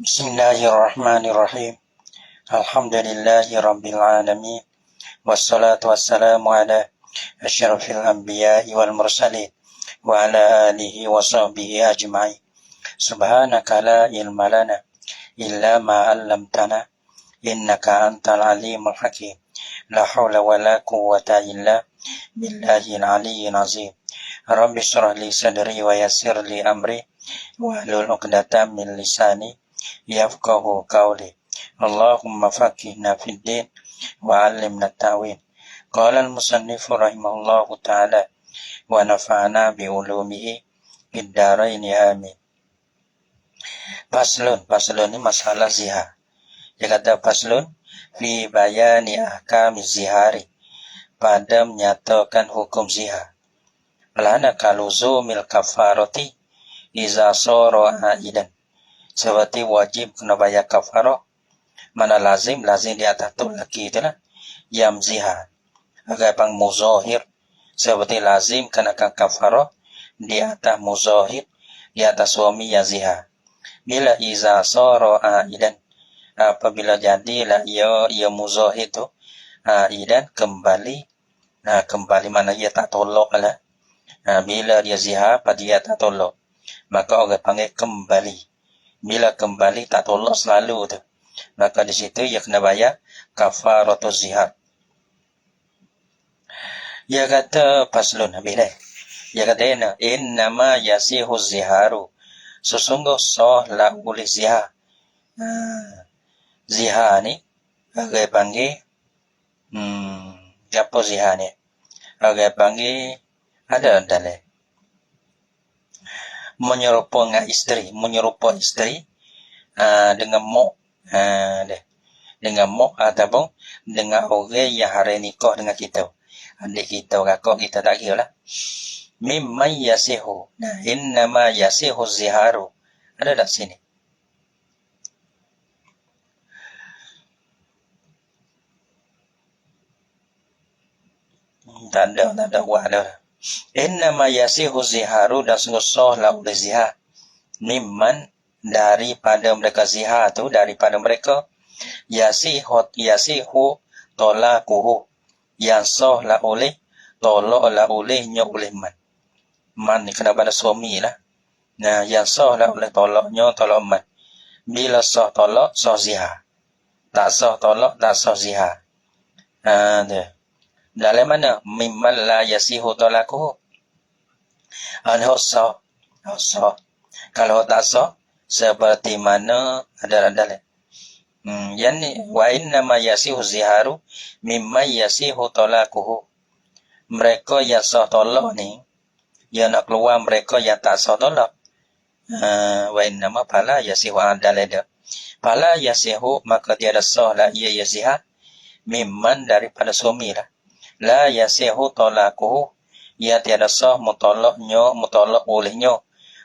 Bismillahirrahmanirrahim. Alhamdulillahi rabbil alamin. Wassalatu wassalamu ala asyrafil anbiya'i wal mursalin wa ala alihi wa sahbihi ajma'in. Subhanaka la ilma lana illa ma 'allamtana innaka antal alimul hakim. La haula wa la quwwata illa billahil aliyyil azim. Rabbi shrah li sadri wa yassir li amri wahlul 'uqdatam min lisani yafqahu qawli. Allahumma faqihna fid din wa 'allimna ta'wil. Qala al-musannifu rahimahullahu ta'ala wa nafa'ana bi ulumihi fid dharain amin. Paslun ini masalah zihar. Dia kata paslun fi bayani ahkami zihari, pada menyatakan hukum zihar. Lana kaluzumil kafarati iza soro aidan, seperti wajib kena bayar kafarah. Mana lazim di atas tu laki itulah yang zihar. Agar pang muzahir, seperti lazim kenakan kafarah di atas muzahir, di atas suami yang zihar. Bila iza soro aidan, apabila jadilah ia muzahir tu aidan kembali. Kembali mana ia tak tolak lah. Bila dia zihar pada dia tak tolak, maka orang panggil kembali. Bila kembali tak tolak selalu tu, maka di situ ia kena bayar kafaratul zihar. Ia kata paslun habis dah. Ia kata innama yasihu ziharu, sesungguh sah la boleh zihar. Zihar ni orang panggil apa zihar ni? Orang panggil ada dalam menyerupai isteri dengan mak ataupun dengan orang yang hari nikah dengan kita, adik kita, kakak kita, tak kira lah. Mimma yasihu, innama yasihu ziharu, ada tak sini? Tak ada buat dah. Innama yasihu ziharu, dan sungguh sah la boleh zihar. Mimman, daripada mereka zihar tu, daripada mereka yasihu tolakuhu, yang sah la oleh tolak la olehnya oleh man ni kena pada suami lah. Yang sah la oleh tolaknya tolak man. Bila sah tolak sah zihar, tak sah tolak tak sah zihar. Dalam mana mimman la yasihu tolakuhu, sah. Kalau tak sah, seperti mana ada dalam yani wa inna ma yasihu ziharu mimma yasihu tolakuhu, mereka yang sah tolak ni, yang nak keluar mereka yang tak sah tolak. Wa inna ma pala yasihu adalada, pala yasihu, maka tiada sah lah ia yasihah, mimman daripada suami lah. La yasihu tolakuhu, ia tiada sah mutolak olehnya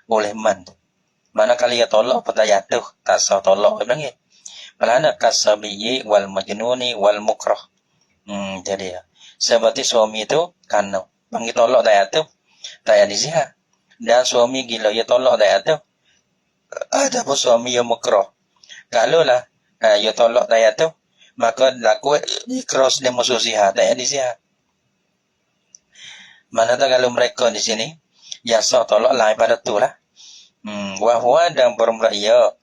oleh man. Manakala ia tolak pada jatuh, tak sah tolak dia panggil. Malana kasabiyi wal majnuni wal mukrah. Jadi seperti suami itu kan panggil tolak dah jatuh, tak ada zihar. Dan suami gila ia tolak dah jatuh, ada pun suami yang mukrah. Kalau lah ia tolak dah jatuh, maka laku ikrar dia musuh zihar, tak ada zihar. Mana tak kalau mereka di sini yang sah tolak lain pada tu lah. Wahwa dan bermula ia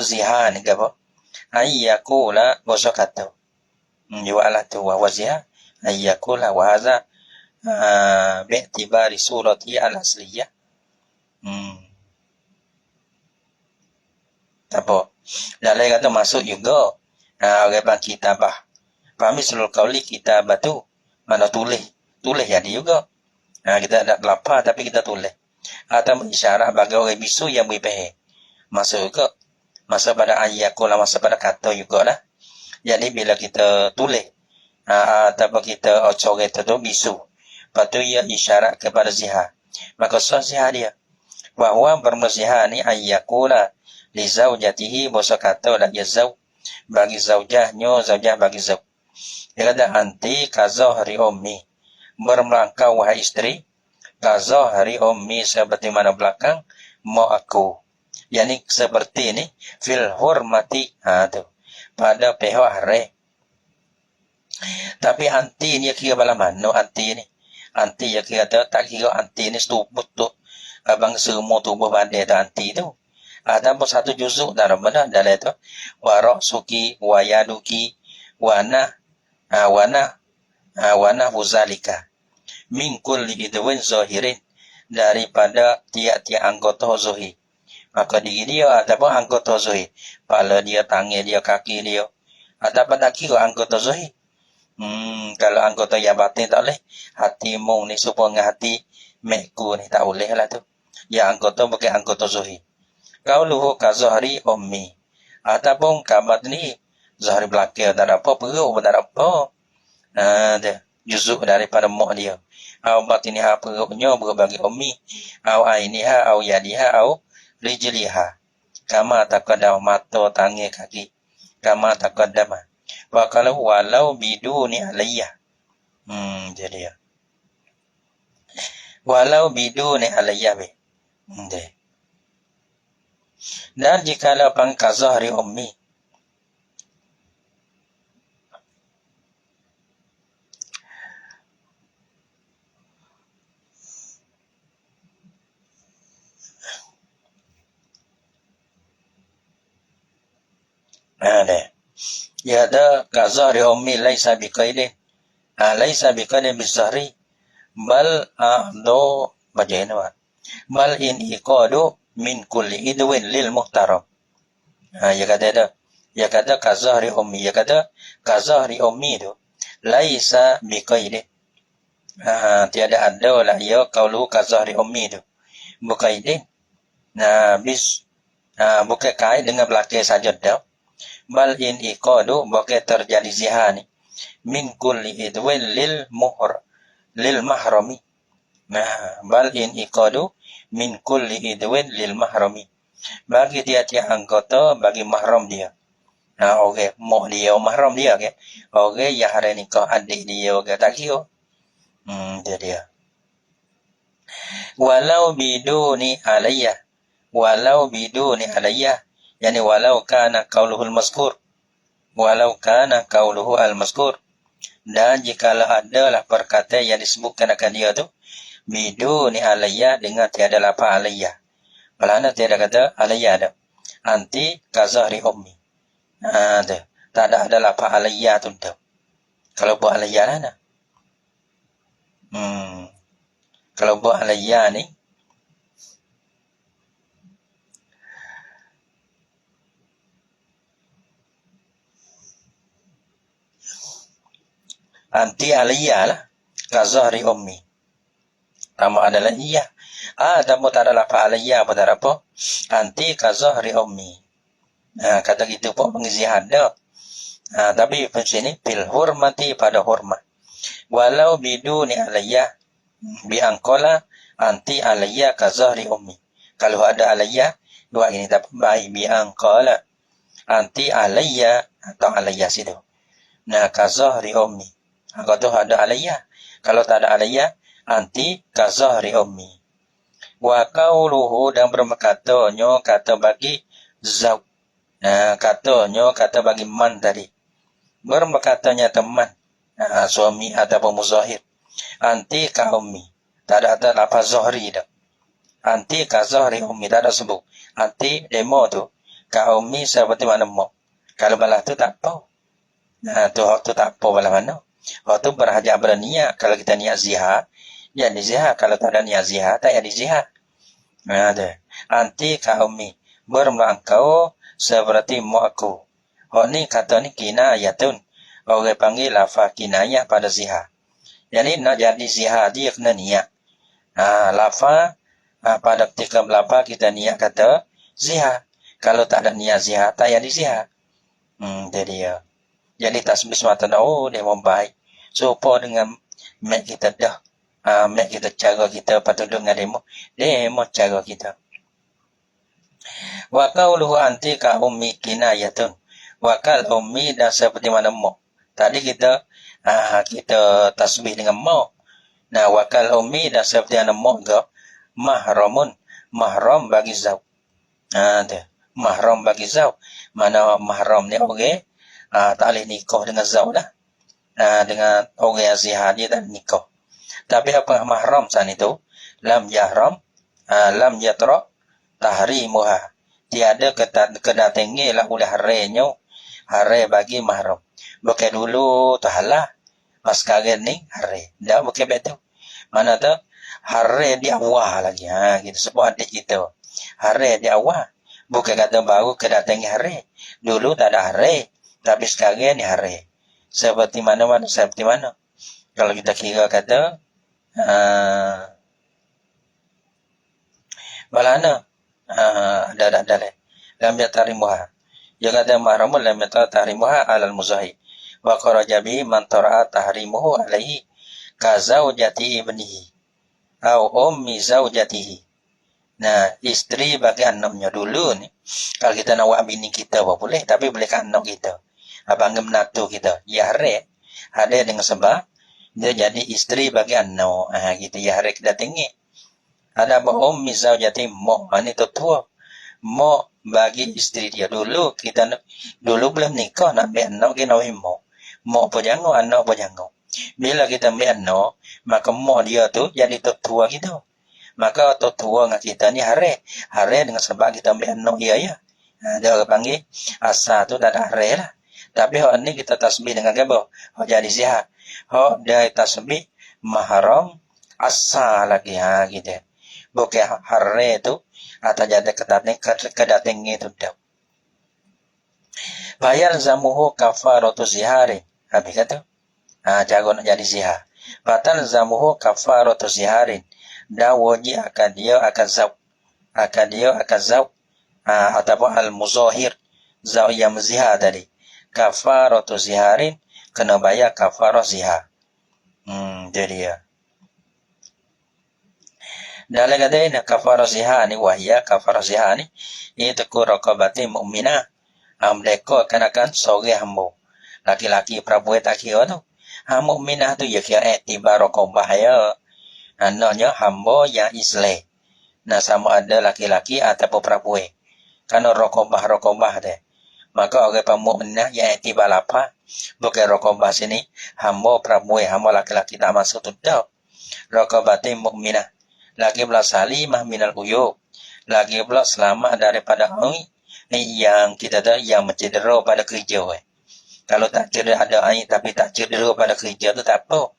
zihar ni apa? Ayyakula bosa kata. Jualah tu wahwa zihar. Ayyakula wahaza bi'tibari surati al-asliyah. Tak apa. Dalam kata masuk juga orang kitabah. Fahami seluruh kauli kitabah tu mana tulis jadi juga. Kita ada lapar tapi kita tulis. Atau isyarat bagi orang bisu yang berpaham. Masuk juga. Masuk pada ayakul, masuk pada kata juga lah. Jadi bila kita tulis, ataupun kita coret itu bisu, lepas tu ia isyarat kepada zihar, maka sah zihar dia. Bahawa bermuzihar ni ayakula li zaujatihi, bosa kata lah ia zauj, bagi zaujahnya, zaujah bagi zauj. Dia kata anti kazahri ummi, bermelangkau wahai isteri, kazahri ummi, seperti mana belakang mak aku. Yani seperti ini fil hormati tu pada pihak hari. Tapi anti ni kira bala mana anti ni? Anti ya kira tak kira anti ni stuput tu. Abang semua tubuh badai tu anti tu. Ada pun satu juzuk dalam mana dalam itu warok suki wayaduki wana wana huzalika min kulli idwin zahirin daripada tiap-tiap anggota zahir. Maka diri dia ataupun anggota zahir, kepala dia, tangan dia, kaki dia, ataupun tak kira anggota zahir. Kalau anggota yang batin tak boleh, hati mung ni supaya hati mekku ni tak boleh lah tu. Ya anggota bukan anggota zahir. Qauluhu ka zahri ummi. Ataupun kabat ni zahri belakang tak ada apa, perut pun tak ada apa. Dia juzuk daripada mak dia. Au batiniha perutnya berbagi ummi. Au ainiha au yadiha au rijliha. Kama taqaddam mata tangan kaki. Kama taqaddam. Wa kalau walau biduni alayya. Jadi ya. Walau biduni alayya be. Dia. Dan jikalau pangkat zahri ummi, ya ada ka zahri ummi laisa biqaidin. Laisa biqaidin bizahri bal do bajena. Bal in iqadu min kulli idwin lil muhtaram. Ya kata ada. Ya kata ka zahri ummi. Ya kata ka zahri ummi tu laisa biqaidin. Tiada ada lah ya qaulu ka zahri ummi tu. Buqaidin. Bukan kait dengan belakang saja dah. Bal in iqadu bukan terjadi zihar ni. Min kulli idwin lil mahrami. Bal in iqadu min kulli idwin lil mahrami. Bagi tiap-tiap anggota bagi mahram dia. Okey, mak dia mahram dia ke. Okey, yang hari nikah adik dia ke tak kira. Dia. Walau biduni alayya. Walau biduni alayya. Yani walau kana qauluhul mazkur. Walau kana qauluhu al-mazkur. Dan jikalau adalah perkataan yang disebutkan akan dia tu biduni alayya dengan tiada lafaz alayya. Malana tiada kata alayya ada. Anti kazahri ummi. Tak ada lafaz alayya tu dah. Kalau buat alayya lah. Kalau buat alayya ni anti alayya lah. Kazahri ummi. Nama adalah iya. Tamu tak ada lafaz alayya apa tak apa. Anti kazahri ummi. Kata gitu pun mengisi ada. Tapi di sini bil hormati pada hormat. Walau biduni alayya bi angkola anti alayya kazahri ummi. Kalau ada alayya dua ini tak baik bi angkola anti alayya atau alayya situ. Kazahri ummi. Kalau tu ada alayya. Kalau tak ada alayya anti kazahri ummi. Wa qauluhu dan berkatanya kata bagi zauj. Katanya kata bagi man tadi. Berkatanya teman. Suami ataupun muzahir. Anti ka ummi. Tak ada lafaz zahri dah. Anti ka zahri ummi tak ada sebut. Anti demo tu ka ummi seperti mana mak. Kalau balah tu tak apa. Tu tak apa balah mana. Waktu berhajat berniat. Kalau kita niat zihar, ya di zihar. Kalau tak ada niat zihar, tak ya di zihar. Anti ka ummi. Bermelangkau seperti mak aku. Ni kata ni kinayatun. Orang panggil lafaz kinayah pada zihar. Jadi nak jadi zihar dia kena niat. Lafaz pada ketika lafaz kita niat kata zihar. Kalau tak ada niat zihar, tak ya di zihar. Jadi ya. Jadi tasbih semata dia membaik. Supaya dengan mek kita dah. Mek kita cara kita patut dengan demo cara kita. Wa qauluhu anti ka ummi kinayatun. Wa kal ummi dan seperti mana mak. Tadi kita tasbih dengan mak. Wa kal ummi dan seperti mana mak ke mahramun. Mahram bagi zauj. Tu. Mahram bagi zau. Mana mahram ni orang tak boleh nikah dengan zau dah. Dengan orang yang zihar dia tak nikah. Tapi apa mahram sana itu? Lam yahram, lam yatra tahrimuha. Tiada kedatangi lah oleh harinya, hari bagi mahram. Bukan dulu tu halah, pas sekarang ni hari. Dah bukan betul. Mana tu? Hari di awal lagi. Gitu. Sebab adik kita. Hari di awal. Bukan kata baru kedatangi hari. Dulu tak ada hari. Tapi sekarang ni hari. Seperti mana? Seperti mana? Kalau kita kira kata, balana, ada. Lam yatarimuha. Dia kata mahramun lam yatarimuha alal muzahi. Wa kharaja bihi man tara'a tahrimuhu alaihi ka zaujati ibnihi au ummi zaujatihi. Nah, isteri bagi anaknya dulu ni. Kalau kita nak buat bini kita apa boleh, tapi boleh kan anak kita. Abang menatu kita. Ya hari. Ada dengan sebab dia jadi isteri bagi anak. Gitu ya hari kita tinggi. Ada ummi zaujati mo. Ini tu tua. Mo bagi isteri dia dulu. Kita dulu belum nikah nak ambil anak kita nak mo. Mo pun jangan, anak pun jangan. Bila kita ambil anak, maka mo dia tu jadi tu tua kita. Maka tu tua dengan kita ni hari. Hari dengan sebab kita ambil anak dia ya. Dia orang panggil asal tu tak ada hari lah. Tapi hak ni kita tasbih dengan apa? Hak jadi sihat. Hak dia tasbih mahram asal lagi gitu. Bukan hari tu atau jadi kedatangan tu dah. Bayar zamuhu kafaratu zihari. Habis kata. Jago nak jadi sihat. Batal zamuhu kafaratu ziharin. Dan wajib akan dia akan zau ataupun al-muzahir zau yang menzihar tadi. Kafaratu ziharin kena bayar kafarah zihar. Jadi ya. Dalam kata ini kafarah zihar ni wahya kafarah zihar ni itu raqabati mukminah. Mereka akan seorang hamba. Laki-laki perempuan tak kira tu. Mukminah tu ya kira iktibar raqabah ya. Anaknya hamba yang Islam. Nah sama ada laki-laki ataupun perempuan. Karena raqabah dia. Maka orang pemukminah yang iktibar apa? Bukan raqabah sini. Hamba perempuan, hamba laki-laki tak masuk tu dah. Raqabati mukminah. Lagi pula salimah minal uyub. Lagi pula selamat daripada orang yang kita tahu yang mencedera pada kerja. Kalau tak cedera ada air tapi tak cedera pada kerja tu tak apa.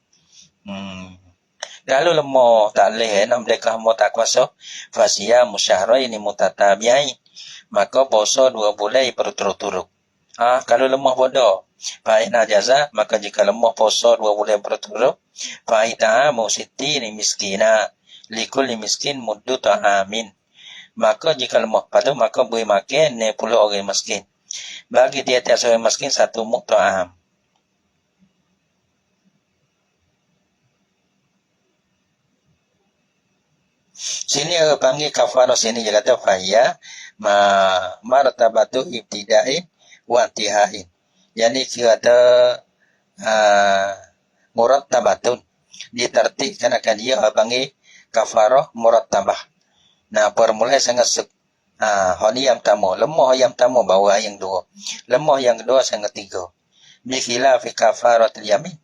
Kalau lemah tak boleh nak mereka hamba tak kuasa, fasiyah musyahraini mutatabi'ain. Maka puasa 2 bulan berturut-turut. Kalau lemah bodoh, fa'ina jaza, maka jika lemah puasa 2 bulan berturut-turut, fa'ita'amu sittini miskina, likulli miskin muddu ta'amin. Maka jika lemah padu, maka beri makan 60 orang miskin. Bagi tiap-tiap seorang miskin 1 muk ta'am. Sini orang panggil kafarah sini dia kata faya martabatu ibtida'in wa intihain. Yani kata murattabatun ditertibkan akan dia orang panggil kafarah murattabah. Nah, permulaan sangat honi yang pertama, lemah yang pertama bawa yang dua. Lemah yang kedua sangat tiga. Bi khilafi kafaratul yamin.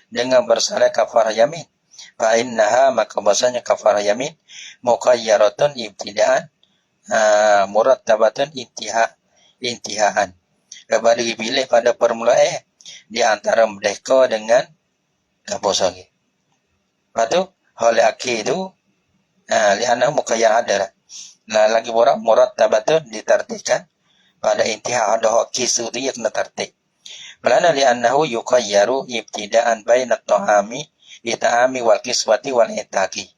Dengan bersalah kafarah yamin. Fa innaha maka bahasanya kafarah yamin muqayyaratun ibtidaan murattabatun intihaan. Kepada dipilih pada permulaan di antara mereka dengan kapuasa lagi. Lepas tu hal akhir tu lianah muqayyar adalah lagi orang murattabatun ditertibkan pada intihah ada hak kisu dia kena tertib. Belana liannahu yuqayyaru ibtidaan bainat ta'ami ita'ami wal kiswati wal itaqi.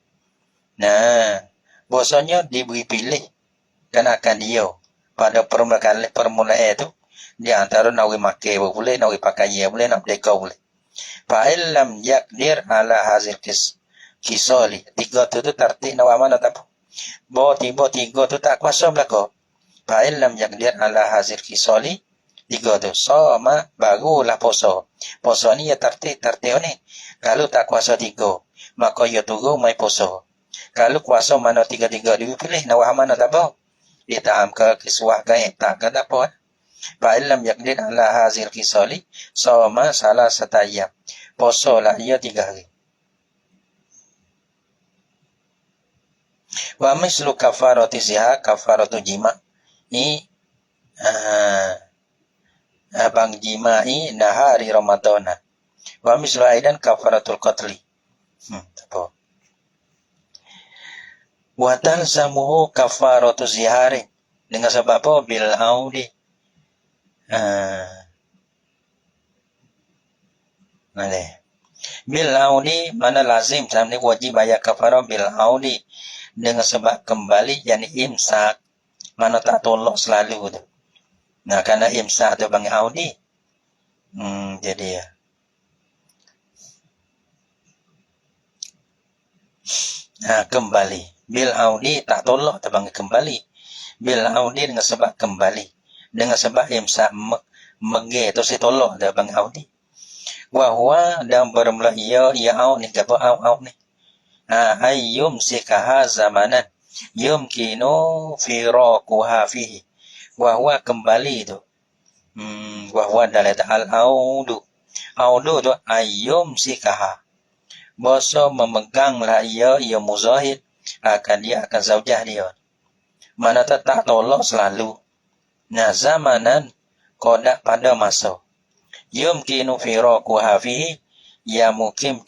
Nah, bahasanya diberi pilih kan akan dia pada permulaan itu di antara nak makan boleh, nak pakai boleh, nak berdeka boleh. Fa'il lam yakdir ala hazil kisali. 3 tu tertib nak mana tak apa. Bawa 3 tu tak kuasa belaka. Fa'il lam yakdir ala hazil kisali. 3 tu sama barulah puasa. Puasa ni ya tertib ni. Kalau tak kuasa 3, maka ya turun mai puasa. Kalau kuasa mana 3 dia pilih nak mana tak apa. ita'am ke kiswah ke tak ke tak apa. Fa illam yaqdir ala hazil kisali sawma salah satayam. Poso lah ia 3 hari. Wa mislu kafarati siha kafaratu jima. Ni abang jima'i nahari Ramadana. Wa mislu aidan kafaratul qatli. Apa? Wa talzamuhu kafaratu zihari. Dengan sebab apa? Bil audi. Bil audi mana lazim sampai wajib bayar kafarah bil audi dengan sebab kembali yakni imsak, mana tak tolak selalu tu. Nah, karena imsak tu panggil audi. Jadi ya. Kembali. Bil audi tak tolak tu panggil kembali. Bil audi dengan sebab kembali. Dengan sebab imsak mege tu si tolak tu panggil audi. Wahwa dan bermula ia au ni apa au ni. Ayyum sikaha zamanan yumkinu firaquha fihi. Wahwa kembali tu. Wahwa dalam al-audu. Audu tu ayyum sikaha. Boso memeganglah ia muzahid akan dia akan zaujah dia. Mana tak tolak selalu. Nah, zamanan kodak pada masa. Yumkinu firaquha fihi, ya mungkin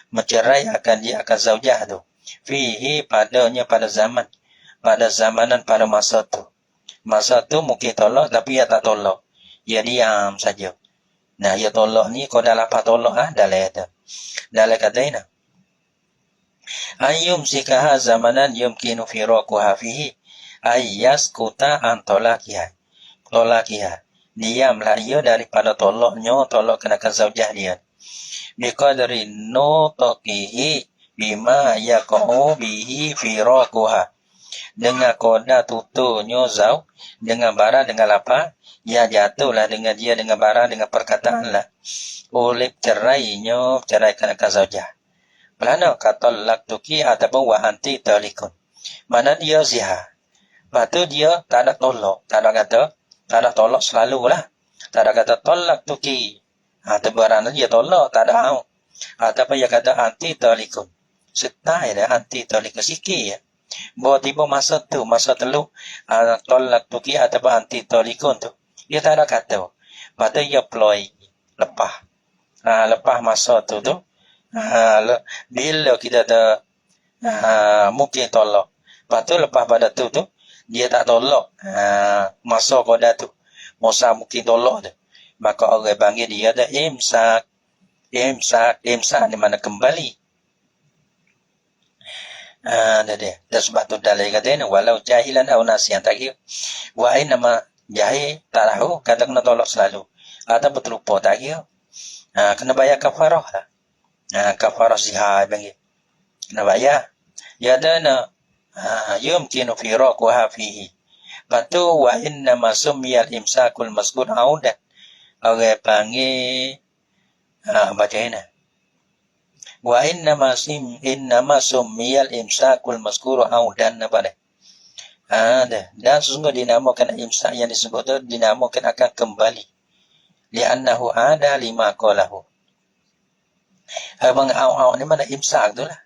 mencerai akan dia akan zaujah tu. Fihi padanya pada zaman. Pada zamanan pada masa tu. Masa tu mungkin tolak tapi ia tak tolak. Ia diam saja. Nah, ia tolak ni kau dah lapar tolak dalam itu. Dalam kata ini. Ayyum sikaha zamanan yumkinu firaquha fihi ayyas kuta an tolakiha. Diamlah ia daripada tolaknya, tolak kenakan zaujah dia. Biqadri nutaqihi bima yaqa'u bihi firaquha. Dengan koda tutunya zau, dengan barang dengan apa? Ya jatuhlah dengan dia dengan barang dengan perkataan lah. Oleh cerainya, cerai kenakan zaujah. Pelana kata laktuki ataupun wa anti talikun. Mana dia zihar. Lepas tu dia tak ada tolak. Tak ada tolak selalu lah. Tak ada kata tolak tuki. Tebarang dia tolak. Tak ada au. Ataupun dia kata anti talikun. Setai dah anti talikun. Sikit ya. Bahawa tiba masa tu. Masa telu. Tolak tuki ataupun anti talikun tu. Dia tak ada kata. Lepas tu dia ploy. Lepas. Lepas masa tu. Bila kita ada mungkin tolak. Lepas tu lepas pada tu. Dia tak tolak masa koda tu. Masa mungkin tolak tu. Maka orang panggil dia ada imsak. Imsak ni mana kembali. Dan sebab tu dalil kata ni. Walau jahilan au nasihan tak kira. Wahai nama jahil tak tahu. Kata kena tolak selalu. Atau berterlupa tak kira. Kena bayar kafarah lah. Kafarah zihar panggil. Kena bayar. Dia ada nak. Yumkinu firaquha fihi. Patu wa inna ma sumiyal imsakul mazkur audan. Orang panggil baca ini. Wa inna ma sumiyal imsakul mazkur audan apa dah? Dan sesungguhnya dinamakan imsak yang disebut itu dinamakan akan kembali. Li'annahu ada lima qalahu. Abang au ni mana imsak tu lah.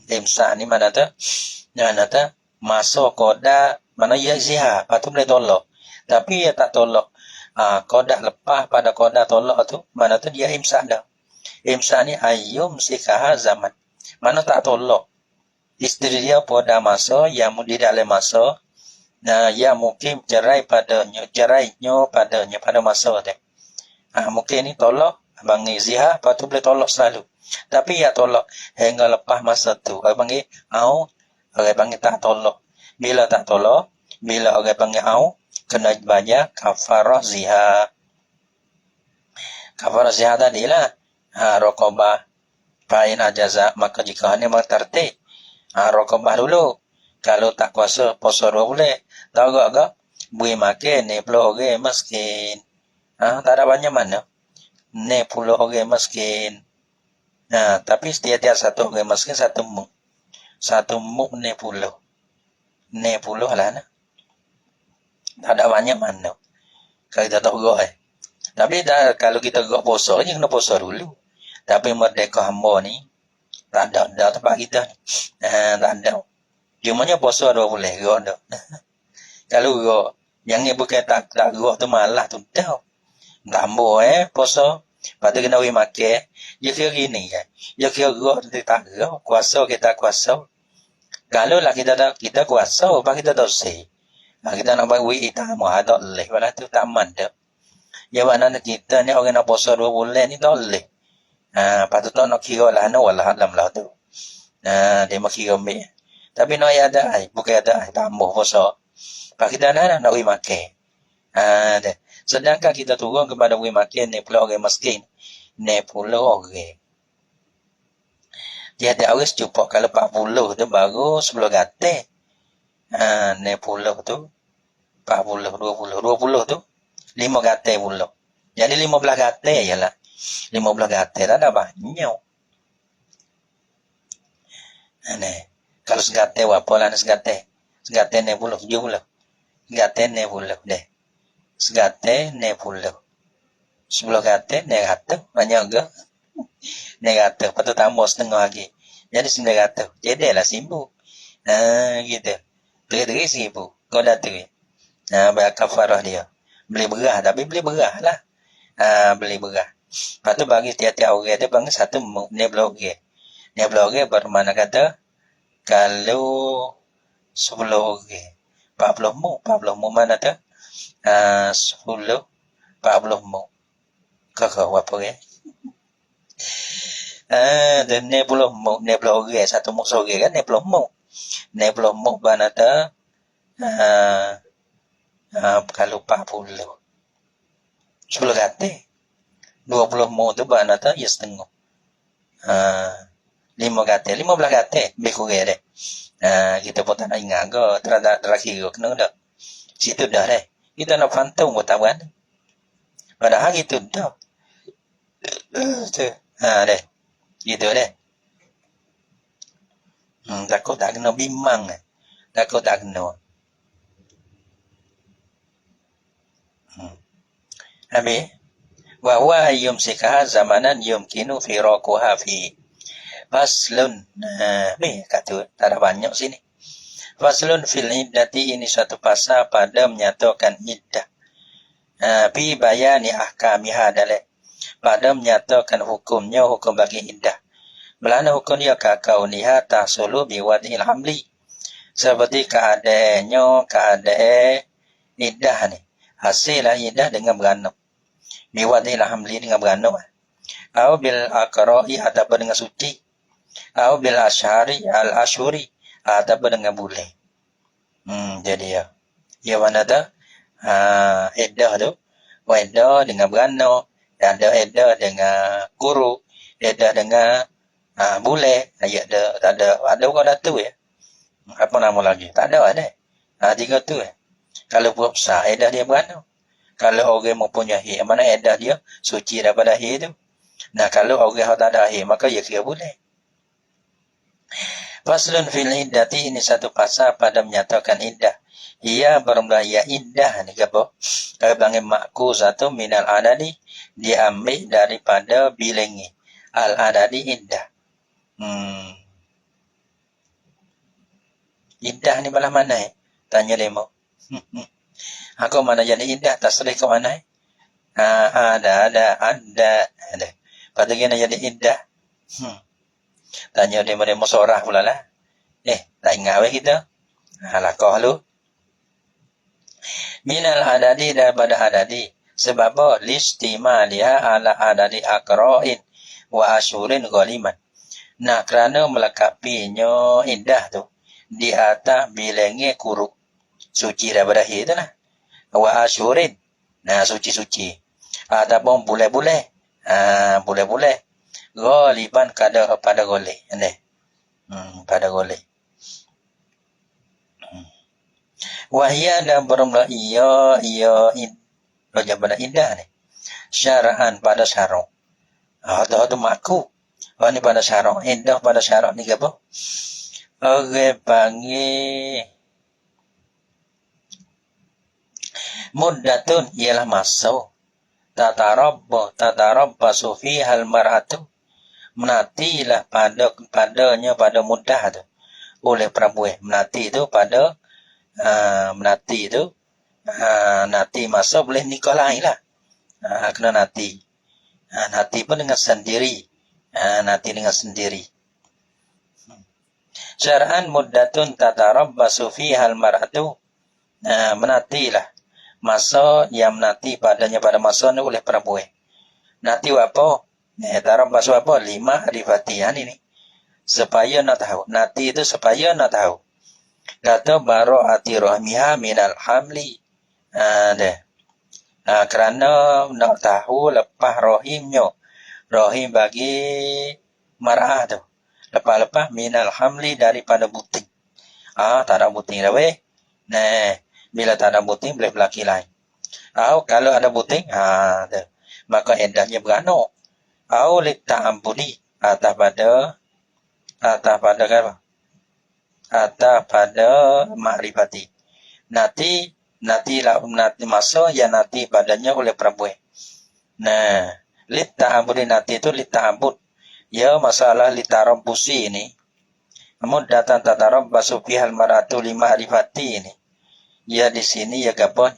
Imsak ni mana tu? Mana tu? Masuk koda mana ia zihar. Lepas tu boleh tolak. Tapi ia tak tolak. Koda lepas pada koda tolak tu. Mana tu dia imsak dah. Imsak ni ayyum sikaha zaman. Mana tak tolak. Isteri dia pada masa yang di dalam masa. Yang mungkin cerainya padanya pada masa tu. Mungkin ni tolak. Abang ni zihar. Lepas tu boleh tolak selalu. Tapi ya tolak hingga lepas masa tu. Orang panggil au, orang panggil tak tolak. Bila tak tolak, bila orang panggil au, kena bayar kafarah zihar. Kafarah zihar tadilah raqabah fa'in ajaza, maka jika hanya tertib raqabah dulu. Kalau tak kuasa puasa boleh. Tahu tak? Bui makan ni puluh orang miskin. Tak ada banyak mana. Ni puluh orang miskin. Tapi setiap satu orang miskin satu muk. Satu muk ni puluh. 60 lah nah. Tak ada banyak mana. Kalau kita tak gerak Tapi kalau kita gerak puasa je kena puasa dulu. Tapi merdeka hamba ni tak ada tempat kita ni. Tak ada. Cumanya puasa 2 bulan gerak dah. Kalau gerak yang ni bukan tak gerak tu malah tu dah. Tambah puasa. Lepas tu kena pergi makan. Dia kira gini kan. Dia kira gerak tu tak gerak. Kuasa kita kuasa. Kalau lah kita kuasa, apa kita tak say. Kita nak bagi hitam, tak boleh. Walau tu tak aman dah. Ya mana kita ni orang nak puasa 2 bulan ni tak boleh. Lepas tu tak nak kira lah. Walau alam lah tu. Dia mau kira ambil. Tapi nak ada ai. Bukan ada ai. Tambah puasa. Lepas kita nak pergi makan. Sedangkan kita turun kepada pergi makan ni pula orang miskin. Ni pula orang. Dia ada orang secupak kalau 40 tu baru 10 gatai. 60 tu 40, 20 tu 5 gatai pula. Jadi 15 gatai jelah. 15 gatai tak ada banyak. Kalau segatai apa lah segatai? Segatai 60, 70. Segatai 60 deh. Segatai 60. 10 gatai 100 banyak ke? Negatif. Lepas tu tambah setengah lagi. Jadi 900. Jadilah 1,000. Gitu. Teri-teri 1,000. Kau dah teri. Bayar kafarah dia. Beli beras. Tapi beli beras lah. Beli beras. Lepas tu bagi tiap-tiap orang dia bagi satu ni blogger. Ni blogger bermakna kata kalau 10 orang. 40 mu. 40 mu mana tu? 10. 40 mu. Kau apa ya? Dan 60 mu, 60 orang satu mu sore kan 60 mu. 60 mu bana ta kalau 40 10 gatai 20 mu tu bana ta ya setengah 5 gatai 15 gatai lebih kurang deh. Kita pun tak nak ingat ke terakhir kena dah situ dah deh kita nak pantau buat tahuan padahal itu dah tu deh gitu deh. Takut tak kena bimbang. Takut tak kena. Habis. Wa huwa yumsikaha zamanan yumkinu firaquha fi. Faslun. Kata tak ada banyak sini. Faslun fil iddati ini satu pasal pada menyatakan iddah. Fi bayani ahkamiha dalam pada menyatakan hukumnya hukum bagi iddah. Belana hukum dia kakau niha tahsulu biwadil hamli. Seperti keadaannya keadaan iddah ni. Hasillah iddah dengan beranak. Biwadil hamli dengan beranak. Atau bil aqra'i ataupun dengan suci. Atau bil asyari al-ashuri ataupun dengan bulan. Jadi ya. Ya mana tu? Iddah tu. Iddah dengan beranak. Ada iddah dengan guru. Iddah dengan boleh ayat tak ada orang datu ya. Apa nama lagi? Tak ada ada. 3 tu Kalau buat besar edah dia beranak. Kalau orang mempunyai mana edah dia suci daripada akhir tu. Kalau orang tak ada akhir maka ia kira boleh. Faslun fil iddati ini satu pasal pada menyatakan iddah. Ia bermula ya iddah ni apa? Kalau bagi makuz atau minal adadi diambil daripada bilangi. Al adadi iddah. Iddah ni belah mana Tanya lemo. Aku mana jadi iddah tasrih ke mana Ada. Lepas kena jadi iddah. Tanya lemo sorah pula lah. Tak ingat weh kita. Lakah lu. Minal adadi daripada adadi. Sebab apa? Listimaliha ala adadi akra'in wa asyurin ghaliman. Kerana melengkapinya iddah tu di atas bilangnya kuruk suci daripada akhir tu lah. Wa asyurin. Suci-suci. Ataupun boleh-boleh. Boleh-boleh. Ghaliban pada golek. Pada golek. Wahia dan bermula ia pada iddah ni. Syara'an pada syarah. Itu makku. Ni pada syarah. Iddah pada syarah ni apa? Orang panggil Muddatun ialah masa. Tatarabbasu fihal mar'atu. Menantilah padanya pada mudah tu. Oleh perempuan. Menanti itu pada menanti itu nanti masa boleh nikah lain lah. Kena nanti. Nanti pun dengan sendiri. Nanti dengan sendiri. Syar'an muddatun tatarabbasu fihal mar'atu. Menantilah masa yang menanti padanya pada masa ni oleh perempuan. Nanti apa? Tarabbasu apa? 5 hari Fatihan ini. Supaya nak tahu. Nanti itu supaya nak tahu. Kata bara'ati rahmiha minal hamli. Kerana nak tahu lepas rahimnya. Rahim bagi mar'ah tu. Lepas-lepas minal hamli daripada buting. Tak ada buting dah weh. Bila tak ada buting boleh berlaki lain. Kalau ada buting, maka edarnya beranak. Litta'ambudi atas pada apa? Atas pada makrifati. Nanti masa yang nanti padanya oleh perempuan. Litta'ambudi nanti itu litta'ambud. Ya masalah litarabbusi ini. Muddatan tatarabbasu fihal mar'atu 5 arifati ini. Ya di sini ya gabon.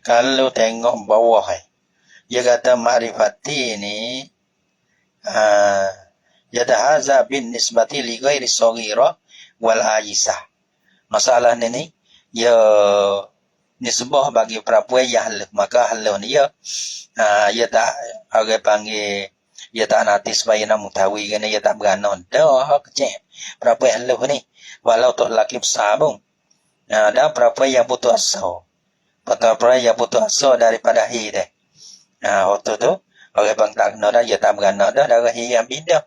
Kalau tengok bawah dia kata ma'rifati ini yadahaza bin nisbati li ghairi saghira wal ajisah. Masalah ni ya nisbah bagi perempuan yang halal. Maka halal ni ya tak orang panggil ia tak nanti supaya nak mengetahui kerana ia tak beranak. Dah kecil. Perempuan halal ni. Walau tak lelaki besar pun. Dan perempuan yang putus asa. Perempuan yang putus asa daripada akhir dah. Waktu tu, orang bang tak kena dah, ia tak beranak dah, darah yang pindah.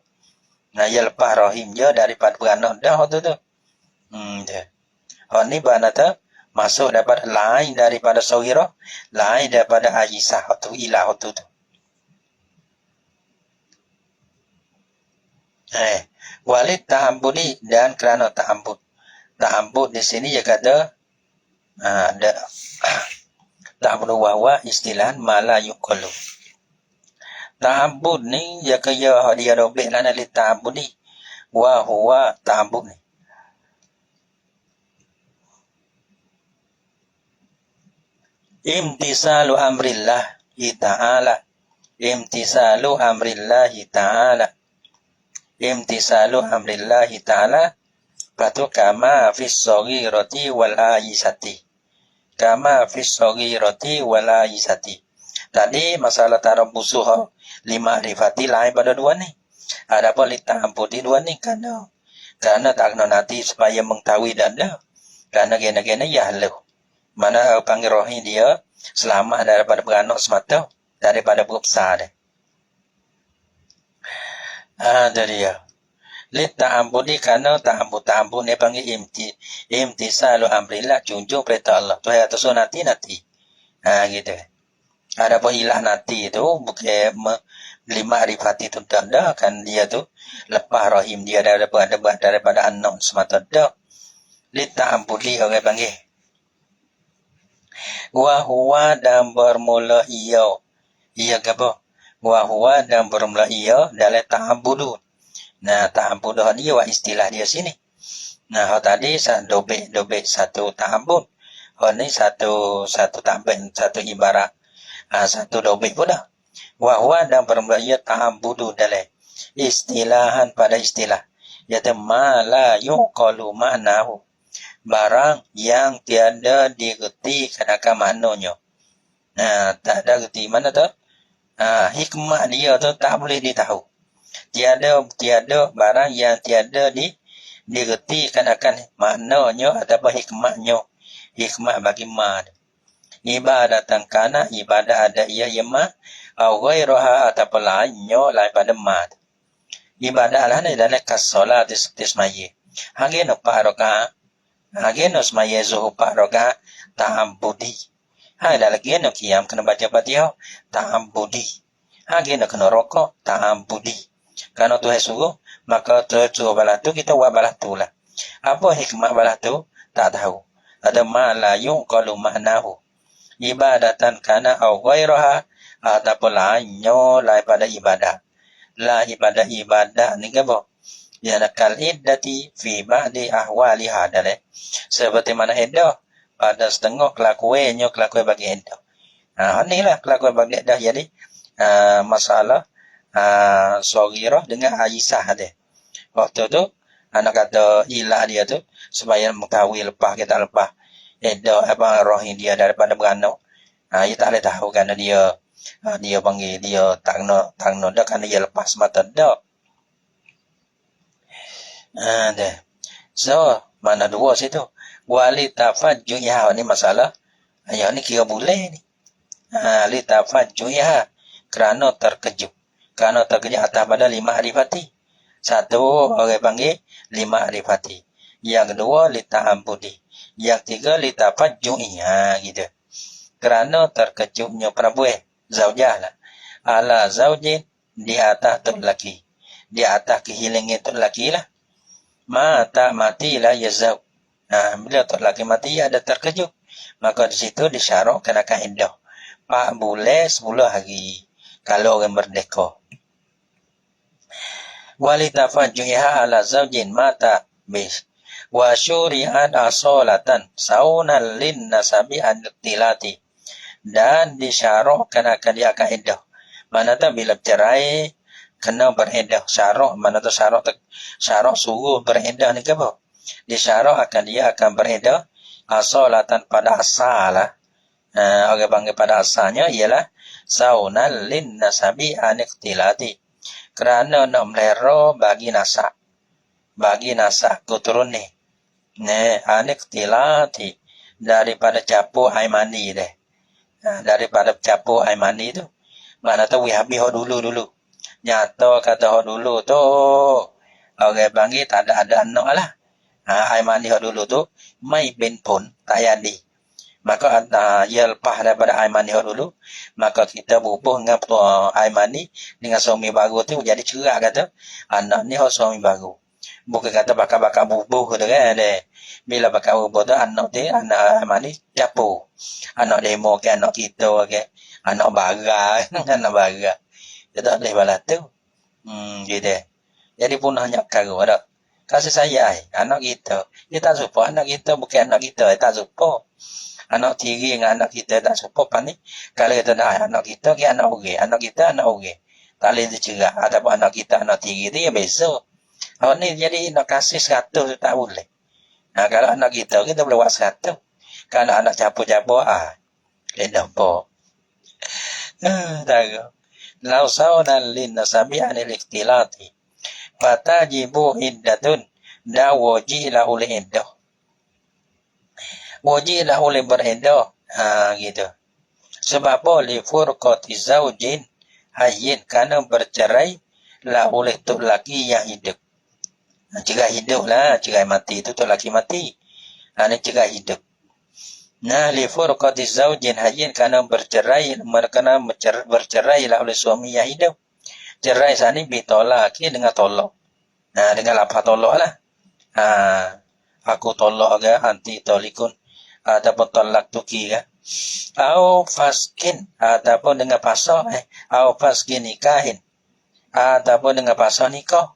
Ia lepas rahim je daripada beranak dah waktu tu. Ni berkata, masuk daripada lain daripada sawirah, lain daripada ajisah, waktu ilah waktu tu. Walid ta'ambudi dan kerana ta'ambud. Ta'ambud di sini dia kata ada ta'ambud wa istilah mala yuqalu. Ta'ambud ni dia kaya dia dobek lah nak ta'ambudi wa huwa ta'ambud ni. Imtisalu amrillah ta'ala. Imtisalu amrillah ta'ala. Imtisalu amrillahi ta'ala patu kama fis saghirati wal ajisati. Kama fis saghirati wal ajisati. Tadi masalah tarabbusuh 5 rifati lain pada dua ni. Adapun lita'ambudi dua ni kerana tak kena nanti supaya mengetahui dan dah. Kerana gena-gena ya halu. Mana panggil rohi dia selamat daripada beranak semata, daripada berbesar dia. Dari dia. Litta'ambudi kerana ta'ambud ni panggil imtisalu amrillah, junjung perintah Allah. Tuhan atas nanti. Gitu. Adapun ilah nanti itu bukan 5 rifati tu dah kan dia tu lepas rahim dia daripada anak semata dah. Litta'ambudi orang panggil. Wa huwa dan bermula ia apa? Wa huwa dan bermula dalam ta'ambudu. Ta'ambudu ni wa istilah dia sini. Tadi dobek satu ta'ambud. Ni satu ta'ambud, satu ibarat. Satu dobek pun dah. Wa huwa dan bermula ta'ambudu dalam istilahan pada istilah. Iaitu ma la yuqalu ma'nahu. Barang yang tiada digerti akan maknanya. Tak ada gerti mana tu? Hikmah dia tu tak boleh ditahu. Tiada barang yang tiada digerti akan maknanya ataupun hikmahnya. Hikmah bagi ma. Ibadatan kana ibadah ada ia ma au ghairaha ataupun lainnya lain pada ma. Ibadah lah ni dalam kasolat seperti semaya. Hangin 4 rakaat. Hangin semaya zuhur 4 rakaat ta'ambudi. Ada lagi nak qiyam kena baca Fatihah ta'ambudi. Hangin nak kena rokok ta'ambudi. Kerana Tuhan suruh Maka tujuh balas tu kita buat balas tu lah. Apa hikmah balas tu? Tak tahu. Ada ma la yunqalu ma'nahu. Ibadatan kana au ghairaha ataupun lainnya daripada ibadah. La ibadah ni apa? Ya nakal iddati fi ba'di ahwaliha daleh. Seperti mana iddah pada setengah kelakuannya bagi iddah. Inilah kelakuan bagi iddah jadi masalah Saghirah dengan Aisyah dia. Waktu tu anak kata ilah dia tu supaya mengetahui lepas kita lepas iddah apa roh dia daripada beranak. Dia tak boleh tahu kerana dia panggil dia tak nak dah kerana dia lepas mata dah. Dah. So, mana dua situ. Wali tafajjuha ni masalah. Yang ni kira boleh ni. Li tafajjuha kerana terkejut. Kerana terkejut atas pada 5 hari fati. Satu orang panggil 5 hari fati. Yang kedua li ta'abbudi. Yang tiga li tafajjuhi. Gitu. Kerana terkejutnya perempuan. Zaujah lah. Ala zaujin di atas tu lelaki. Di atas kehilangan tu lelaki lah. Matilah ya zauj. Bila tu lelaki mati ada terkejut. Maka di situ disyaratkan akan iddah. 4 bulan 10 hari. Kalau orang merdeka. Walitafajjuha ala zaujin mata bis. Wa syuri'at asolatan saunan lin nasabi an-tilati. Dan disyaratkan akan dia akan iddah. Mana tak bila cerai kena beriddah. Syarat mana tu syarat suruh beriddah ni ke apa? Disyarat akan dia akan beriddah asalatan pada asal lah. Orang panggil pada asalnya ialah saunan lin nasabi an-tilati. Kerana nak melera bagi nasak keturunan ni an-tilati daripada capur air mani deh. Daripada capur air mani tu. Mana tahu habis dulu. Nyata kata dulu tu orang panggil tak ada anak lah. Air mani dulu tu mai bin pun tak jadi. Maka ia lepas daripada air mani dulu, maka kita berhubung dengan air mani dengan suami baru tu jadi cerak kata anak ni suami baru. Bukan kata bakal bubuh tu kan. Bila bakal bubuh tu anak air mani capur. Anak demo ke anak kita ke anak bara anak bara. Dia tak boleh balas tu. Gitu. Jadi punahnya perkara ada. Kasih sayang anak kita. Dia tak suka anak kita bukan anak kita. Dia tak suka. Anak tiri dengan anak kita tak suka pan ni. Kalau kita nak anak kita ke anak orang. Anak kita anak orang. Tak boleh dicerak. Ataupun anak kita anak tiri tu ya besok. Awak ni jadi nak kasih 100 tak boleh. Kalau anak kita boleh buat 100. Kalau anak capur-capur dia nampak. Tahu. Lau saunan lin nasabi anil ikhtilati. Fatajibu iddatun. Da wajilah oleh iddah. Wajilah oleh beriddah. Gitu. Sebab boleh furqati zaujin hayyin. Kerana bercerai lah oleh tu lelaki yang hidup. Cerai hidup lah. Cerai mati tu lelaki mati. Ini cerai hidup. Li furqati zaujin hayyin kerana bercerai lah oleh suami yang hidup. Cerai saat ni bitolak dengan tolak. Dengan lapar tolak lah. Aku tolak ke anti tolikun ataupun tolak tuki ke. Au faskin ataupun dengan pasal au faskin nikahin ataupun dengan pasal nikah.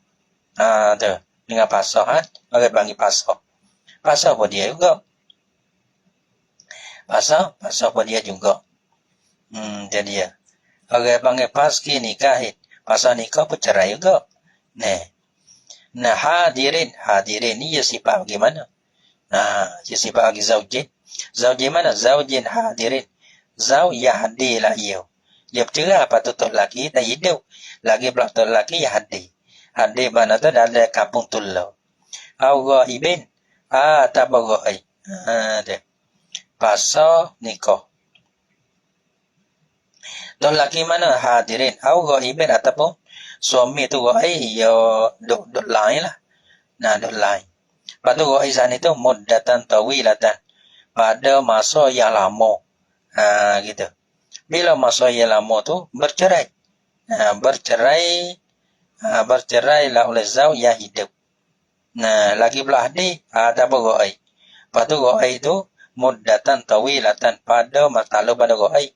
Tu dengan pasal orang panggil pasal. Pasal pun dia juga. Pasal pun dia juga. Jadi dia. Orang panggil paski nikahin. Pasal nikah pun cerai juga. Nah hadirin ni ya sifat bagaimana? Ya sifat bagi zaujin. Zaujin mana? Zaujin hadirin. Zauj yang hadir lah ia. Dia bercerai apa tu lelaki tak hidup. Lagi pula tu lelaki yang hadir. Hadir mana tu dalam kampung tulau. Au ibin. Tak bergai. Pasal nikah. Tu lelaki mana? Hadirin. Au ghaibin ataupun suami tu ghaib ya duk lain lah. Duk lain. Lepas tu ghaib sana tu muddatan tawilatan. Pada masa yang lama. Gitu. Bila masa yang lama tu bercerai. Bercerai bercerailah oleh zauj yang hidup. Nah, lagi pula adik, tak apa go'ai. Lepas tu go'ai itu muddatan tawilatan pada masalah pada go'ai.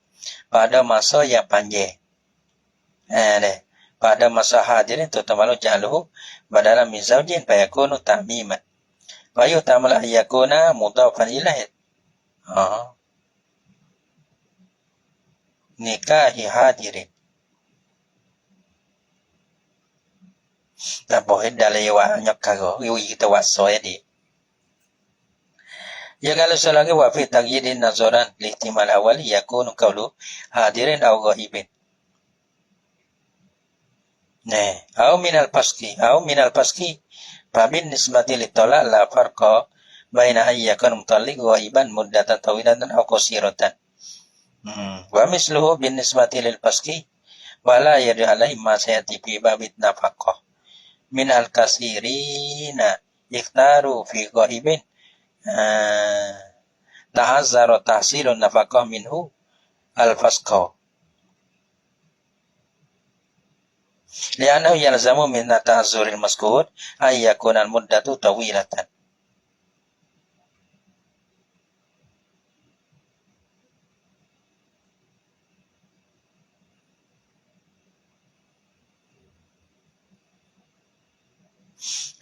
Pada masa yang panjang. Pada masa hadirin terutama lu ja'aluhu badalam min zaujin fayakunu ta'miman. Fayu ta'amala yakuna mudhafan ilaih. Nikahi hadirin. Tak boleh dalam nyok kago. Iwi kita waso ya di. Ya kalau selagi wafi tagyidin nazoran lihtimal awal yakunu qawlu hadirin aw ghaibin. Au minal paski fabin nisbati litolak la farqa baina ayyakun mutalliq ghaiban muddatan tawilatan aw qasiratan. Wa misluhu bin nisbati lil paski wala yadu alaihi ma sayati fi babit nafaqah min al kasirina ikhtaru fi ghaibin ta'azzara tahsilun nafaqah minhu al-fasqa li'annahu yalzamu min ta'azzuril mazkur ay yakuna al-muddatu tawilatan.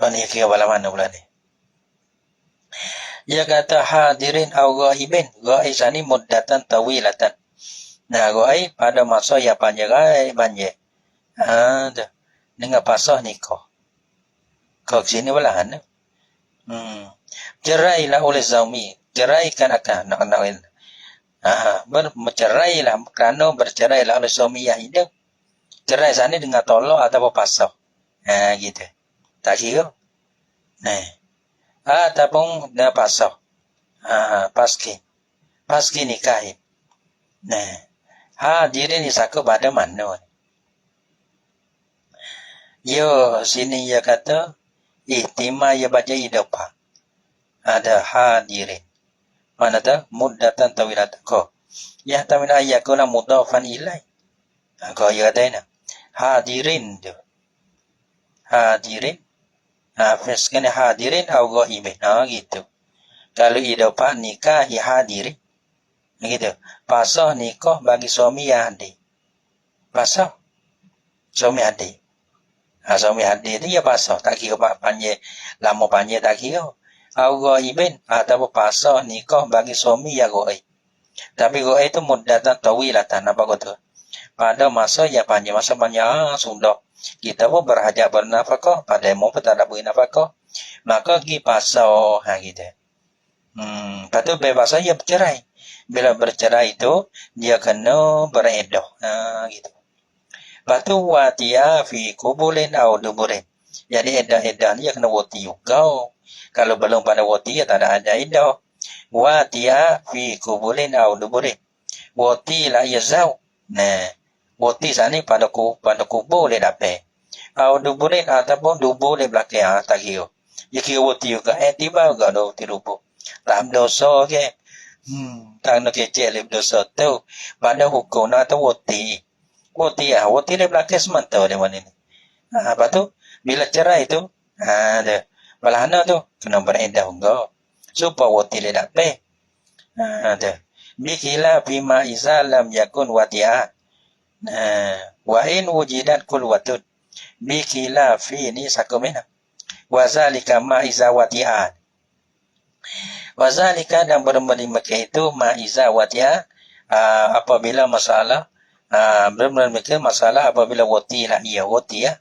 Ini kira bala mana pula ni? Ia kata hadirin au ghaibin. Ghaib sani muddatan tawilatan. Nah, ghaib pada masa yang panjang ghaib panjang. Dengan pasah nikah. Kau sini belahan. Cerailah oleh zaumi. Ceraikan akan nak-nakin. Bercerailah kerana bercerailah oleh suami yang hidup. Cerai sana dengan tolak atau pasah. Gitu. Tak kira. Ataupun dengan pasah. Paski nikahin. Hadirin disaka pada mana? Sini ia kata ihtimah ia baca idapah. Ada hadirin. Mana tu? Muddatan tawilat ko. Ya tamina yakuna mudhafan ilai. Kau ia kata ini. Hadirin tu. Hadirin. Faskan hadirin au ghaibin. Gitu. Kalau idapah nikahi hadirin. Gitu. Pasah nikah bagi suami yang hadir. Pasah suami hadir. Suami hadir itu ya pasah. Tak kira panjang. Lama panjang tak kira. Au ghaibin. Ataupun pasah nikah bagi suami yang ghaib. Tapi ghaib itu muddatan tawilatan. Apa kata? Pada masa yang panjang. Masa panjang sudah. Kita pun berhajat bernafkah. Pada mau pun tak ada bernafkah. Maka pergi pasah. Gitu. Lepas tu bebas saja bercerai. Bila bercerai itu, dia kena beredah. Gitu. Lepas tu, watiya fi kubulin au duburin. Jadi edah-edah dia kena wati juga. Kalau belum pada wati, ya tak ada edah. Watiya fi kubulin au duburin. Wati lah ia zau. Wati sana pada kubur boleh dapat. Au duburin ataupun dubur boleh belakang. Tak kira. Dia kira wati juga. Tiba juga ada wati dubur. Tak berdosa ke. Tak nak kecil lebih dosa tu. Pada hukum nak tu wati. Wati dia belakang semata dia mana ni. Lepas tu, bila cerai tu, balahana tu, kena beredah juga. Supaya wati dia dapat. Bikila bima izalam yakun wati'ah. Wa in wujidat kul watun. Bikila fi ni sakumena. Wazalika ma iza wati'ah. Wazalika dan berbalik Mekah itu ma'iza wati'ah. Apabila masalah berbalik masalah apabila wati lah ia wati ya.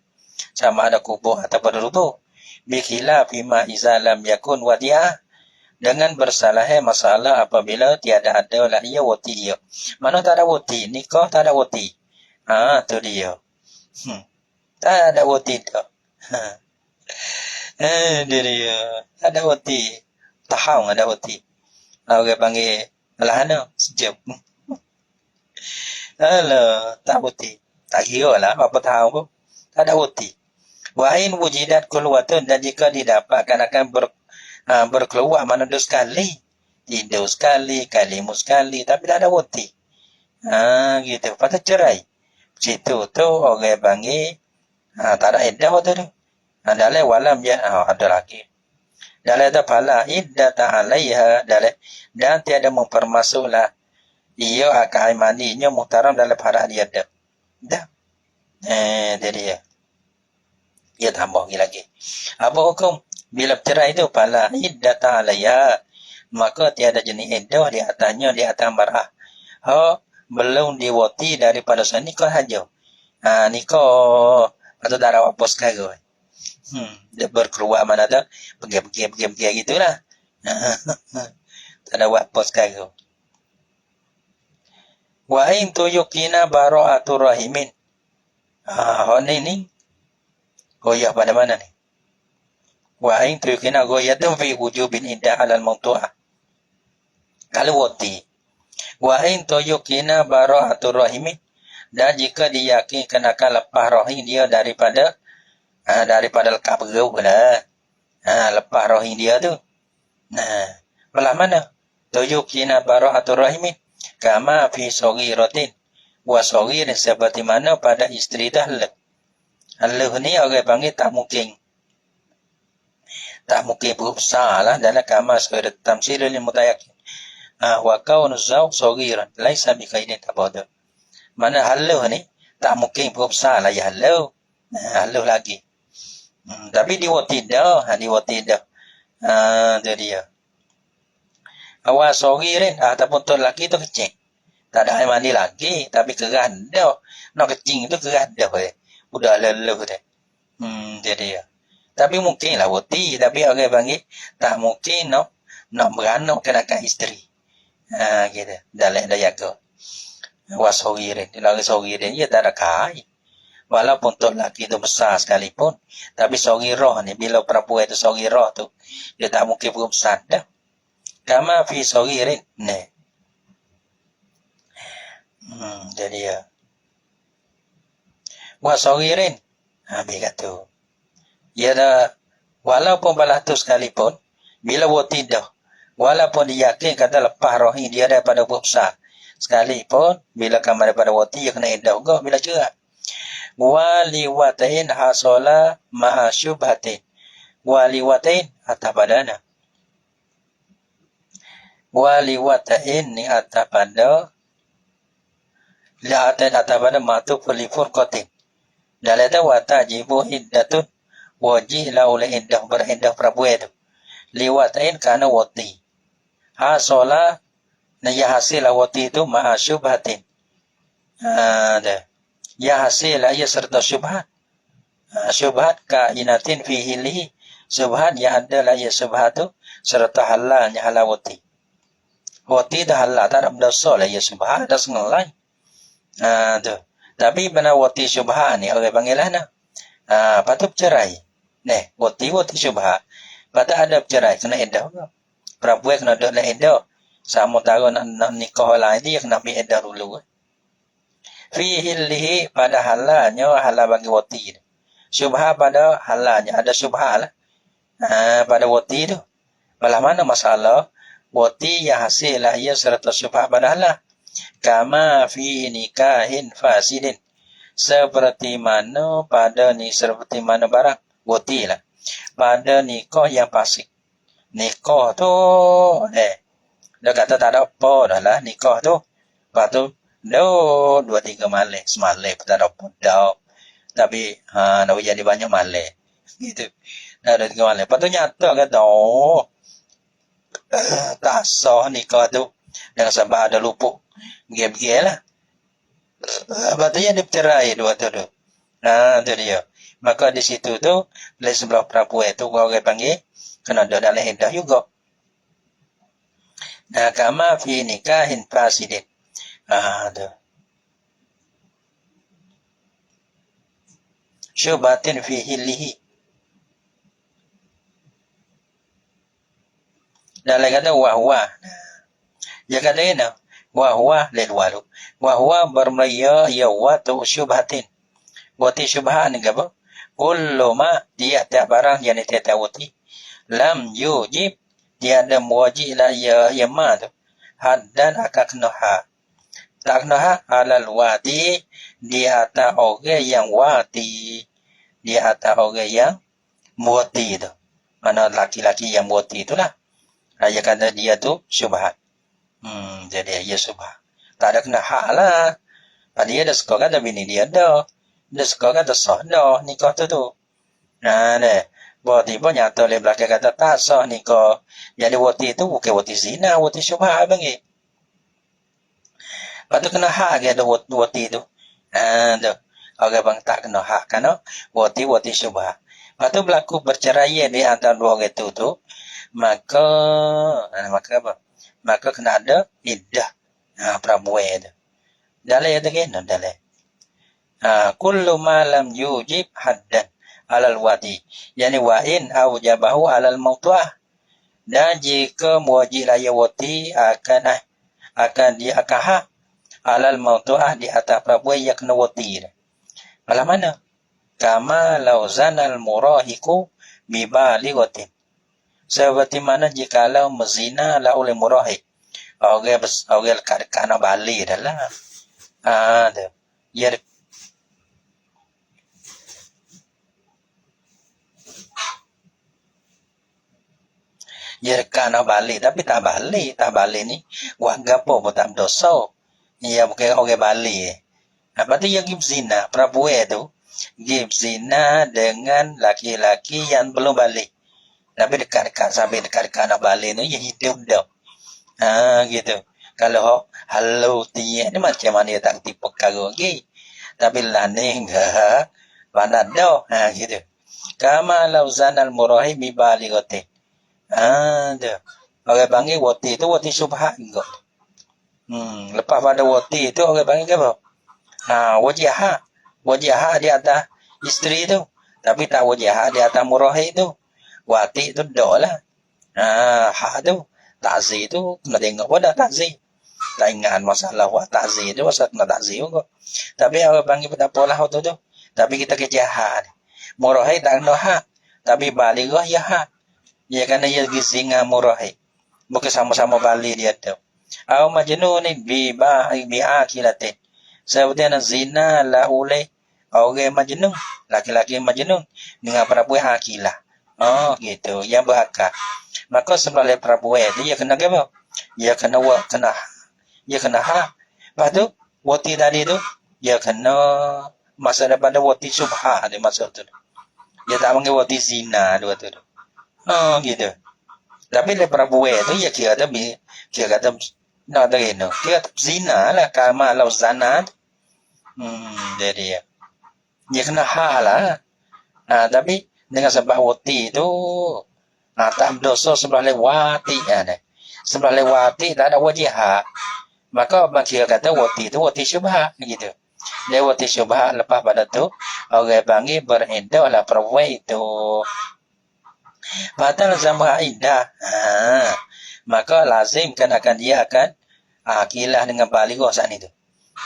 Sama ada kubur atau berubah. Bikila bima iza lam yakun wati'ah. Dengan bersalahnya masalah apabila tiada ada lah ia wati ia. Mana tak ada wati? Nikah tak ada wati. Tu dia. Tak ada wati tu. Dia. Tak ada wati. Tahu ada wati. Orang panggil alahana sejap. Alah, tak wati. Tak kira lah apa tahu pun. Tak ada wati. Wa in wujidat kulwatun dan jika didapatkan akan berkeluar mana dua sekali. Tidur sekali, kalimu sekali. Tapi tak ada wati. Gitu. Lepas tu cerai. Situ tu orang panggil Tak ada iddah tu. Dalam walam ya ada lagi. Dalam ada pala iddata alaiha dalam dan tiada mempermasuklah ia akan mandinya muhtaram dalam pada dia dah. Dah. Jadi ya. Ia tambah lagi. Apa hukum? Bila bercerai itu pala iddata alaiha maka tiada jenis iddah di atasnya di atas mar'ah. Belum diwati daripada nikah saja. Nikah atau darah pos kagak. Dia berkeluar mana tu, pergi gitulah. Tak ada pos kagak. Wa in tuyukina bara'atur rahimin. Ni goyah pada mana ni? Wa in tuyukina goyah tu fi wujubin iddah alal mawtu'ah. Kalau wati. Wa in tuyukina bara'atur rahimin. Dan jika diyakinkan akan lepas rahim dia daripada lekat perut lah. Lepas rahim dia tu. Belah mana? Tuyukina bara'atur rahimin. Kama fi saghiratin. Wa saghirin seperti mana pada isteri dah halal. Halal ni orang panggil tak mungkin. Tak mungkin berbesar lah dalam kama saghirat tamsilul mutayakin. Wa kaunu zawj saghiran. Laisa bikaidin tabada. Mana halal ni tak mungkin berbesar lah ya halal. Halal lagi. Tapi diwati dah. Itu dia. Awal saghirin ataupun tu lelaki tu kecil. Tak ada air mandi lagi. Tapi keran dah. Nak kecing tu keran dah. Udah leluh dah. Itu dia. Tapi mungkin lah wati. Tapi orang panggil tak mungkin nak beranak kenakan isteri. Gitu. Dalam daya ke. Wasogirin. Lagi sogirin. Ia tak ada kai. Walaupun tu lelaki tu besar sekalipun. Tapi sogirah ni. Bila perempuan tu sogirah tu. Dia tak mungkin berbesar dah. Kama fi sogirin. Ni. Jadi ya. Wasogirin. Habis kata. Ia dah. Walaupun balah tu sekalipun. Bila wati dah. Walaupun dia yakin kata lepas rohi dia daripada berbesar. Sekalipun, bila kamar daripada wati, ia kena iddah juga bila cerak. Waliwatain hasola ma'a syubhatin. Waliwatain atas badana. Waliwatain ni atas pada. Li'atain atas pada matu pelifur kotin. Dalam itu watajibu iddatun. Wajih lah oleh iddah beriddah perempuan itu. Liwatain kerana wati. Hasola na ya hasil awati itu ma'a syubhatin. Ya hasil ya serta syubhat. Syubhat kainatin fi hilihi. Syubhat yang ada lah ya syubhat tu serta halalnya halawati. Wati dah halal tak ada berdosa lah ya syubhat dah sengalai. Tapi benar wati syubhat ni orang panggil lah nak. Patut bercerai. Wati syubhat. Patut ada bercerai kena iddah. Perempuan kena duduk dalam iddah. Sama tahu nak nikah lain dia kena ambil iddah dulu. Fi hillihi pada halalnya halal bagi wati. Syubhat pada halalnya ada syubhat lah. Pada wati tu. Malah mana masalah wati yang hasil lah ia serta syubhat pada halal. Kama fi nikahin fasidin. Seperti mana barang wati lah. Pada nikah yang fasik. Nikah tu dia kata tak ada apa dah lah nikah tu. Lepas tu, 2-3 malam. Semalam pun tak ada apa dah. Tapi, nak jadi banyak malam. Gitu. Dah 2-3 malam. Lepas tu nyata kata, tak sah nikah tu. Dengan sebab ada lupuk. Begil-begil lah. Lepas tu yang dia bercerai dua tu. Itu dia. Maka di situ tu, dari sebelah perempuan tu, orang panggil, kena ada dalam iddah juga. Kama fi nikahin fasidin. Tu. Syubhatin fi hillihi. Dalam kata wahwa. Dia kata ini. Wahwa lil walu. Wahwa bermaya ya watu syubhatin. Wati syubhat ni apa? Kullu ma dia tiap barang yang tiap wati. Lam yujib. Dia ada wajib lah ya ma tu. Haddan akan kena ha. Tak kena ha alal wati. Di atas orang yang wati. di atas orang yang muati tu. Mana laki-laki yang muati itulah. Dia kata dia tu syubhat. Jadi dia syubhat. Tak ada kena hak lah. Dia dah suka kata bini dia dah. Dia suka kata sah dah nikah tu tu. Deh. Bawa tiba nyata oleh belakang kata tak sah nikah. Jadi wati tu bukan wati zina, wati syubhat bagi. Lepas tu kena hak dia ada wati tu. Tu. Orang bang tak kena hak kerana wati syubhat. Lepas tu berlaku bercerai di antara dua orang itu tu. Maka apa? Maka kena ada iddah. Perempuan tu. Dalil ada kena dalil. Kullu ma lam yujib haddan alal wati. Yani wa in aujabahu alal mautuah. Dan jika mewajib raya wati akan dia akan hak alal mautuah di atas perempuan yang kena wati. Malah mana? Kama lauzanal murahiku bibalighatin. Seperti mana jikalau mezina la oleh murahik. Orang dekat-dekat nak balik dah lah. Tu. Ya dekat nak balik tapi tak balik ni buat gapo pun tak berdosa. Ya bukan orang balik. Lepas tu yang zina perempuan tu zina dengan laki-laki yang belum balik. Tapi dekat-dekat sampai dekat-dekat nak balik tu yang hidup dah. Gitu. Kalau halau tiap ni macam mana dia tak tipu perkara lagi. Tapi laning ke banat dah. Gitu. Kama lauzanal murahi bibalighatin. Tu. Orang panggil wati tu wati syubhat juga. Lepas pada wati tu orang panggil apa? Wajihah. Wajihah di atas isteri tu. Tapi tak wajihah di atas murahi tu. Wati tu dah lah. Hak tu. Takzi tu kena tengok pada takzi. Tak ingat masalah buat takzi tu. Masalah kena takzi juga. Tapi orang panggil pada pola tu tu. Tapi kita kejahat. Murahi tak kena hak. Tapi balighah ya hak. Ya kerana ia gizinga murahi. Bukan sama-sama balik dia tu. Au majnun ni bi'akilatin. Seperti anak zina la oleh orang majnun. Laki-laki majnun. Dengan perempuan akilah. Gitu. Yang berakal. Maka sebelah perempuan tu, dia kena apa? Dia kena hak. Lepas tu, wati tadi tu, dia kena masa daripada wati syubhat dia masa tu. Dia tak panggil wati zina dua tu. Gitu. Tapi le perempuan tu, dia kira kata nak terina. Kira zina lah. Kama lau zanat. Jadi dia kena hak lah. Tapi dengan sebab wati tu tak berdosa sebelah lewati. Sebelah lewati tak ada wajihah. Maka maksudnya kata wati tu wati syubhat gitu. Dia wati syubhat lepas pada tu orang panggil beriddah lah perempuan itu. Padahal zaman iddah. Maka lazim kan akan dia akan akilah dengan balighah saat itu.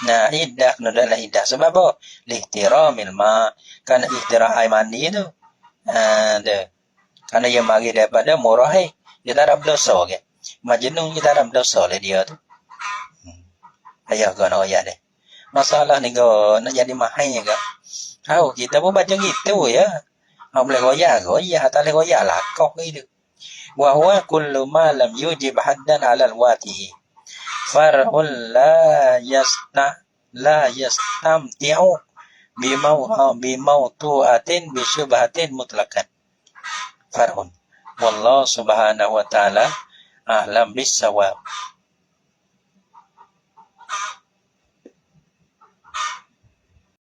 Nah, iddah kena dalam iddah sebab apa? Lihtiramil ma. Kan ihtiram air mandi tu. Kerana dia mari daripada murahi. Dia tak ada berdosa ke. Majnun dia tak ada berdosa lah dia tu. Ayah kau nak ayah deh. Masalah ni kau nak jadi mahal ke. Kita pun baca gitu ya. Boleh goyak. Tak boleh goyak lah. Kau gitu. Wahuwa kullu ma lam yujib haddan alal watihi. Far'un la yastamti'u bimautu'atin bisyubhatin mutlakan. Far'un. Wallahu subhanahu wa ta'ala a'lam bis-shawab.